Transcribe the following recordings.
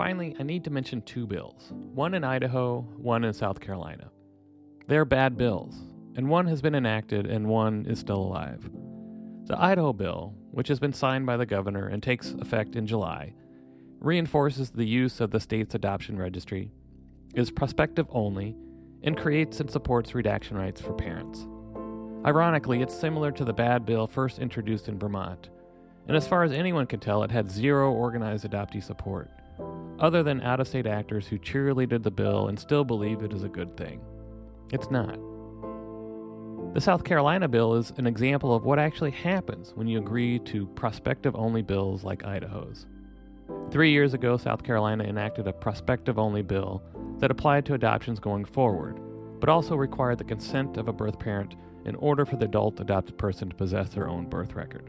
finally, I need to mention two bills, one in Idaho, one in South Carolina. They are bad bills, and one has been enacted and one is still alive. The Idaho bill, which has been signed by the governor and takes effect in July, reinforces the use of the state's adoption registry, is prospective only, and creates and supports redaction rights for parents. Ironically, it's similar to the bad bill first introduced in Vermont, and as far as anyone can tell, it had zero organized adoptee support, other than out-of-state actors who cheerleaded the bill and still believe it is a good thing. It's not. The South Carolina bill is an example of what actually happens when you agree to prospective-only bills like Idaho's. 3 years ago, South Carolina enacted a prospective-only bill that applied to adoptions going forward, but also required the consent of a birth parent in order for the adult adopted person to possess their own birth record.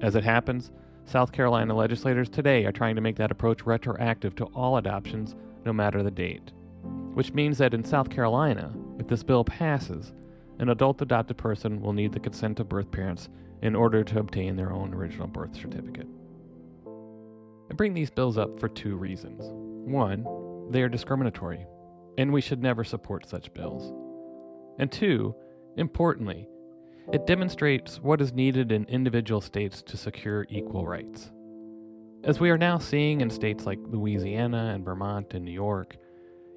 As it happens, South Carolina legislators today are trying to make that approach retroactive to all adoptions, no matter the date. Which means that in South Carolina, if this bill passes, an adult adopted person will need the consent of birth parents in order to obtain their own original birth certificate. I bring these bills up for two reasons. One, they are discriminatory, and we should never support such bills. And two, importantly, it demonstrates what is needed in individual states to secure equal rights. As we are now seeing in states like Louisiana and Vermont and New York,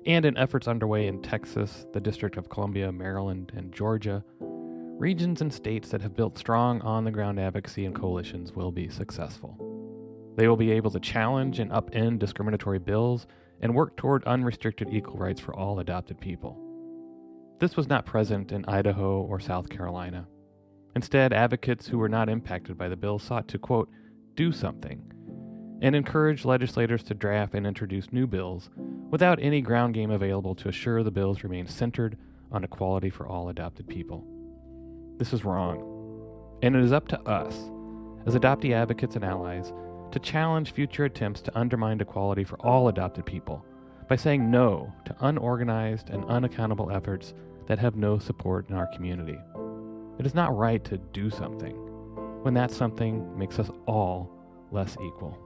and in efforts underway in Texas, the District of Columbia, Maryland, and Georgia, regions and states that have built strong on-the-ground advocacy and coalitions will be successful. They will be able to challenge and upend discriminatory bills and work toward unrestricted equal rights for all adopted people. This was not present in Idaho or South Carolina. Instead, advocates who were not impacted by the bill sought to, quote, do something, and encouraged legislators to draft and introduce new bills without any ground game available to assure the bills remain centered on equality for all adopted people. This is wrong, and it is up to us, as adoptee advocates and allies, to challenge future attempts to undermine equality for all adopted people by saying no to unorganized and unaccountable efforts that have no support in our community. It is not right to do something when that something makes us all less equal.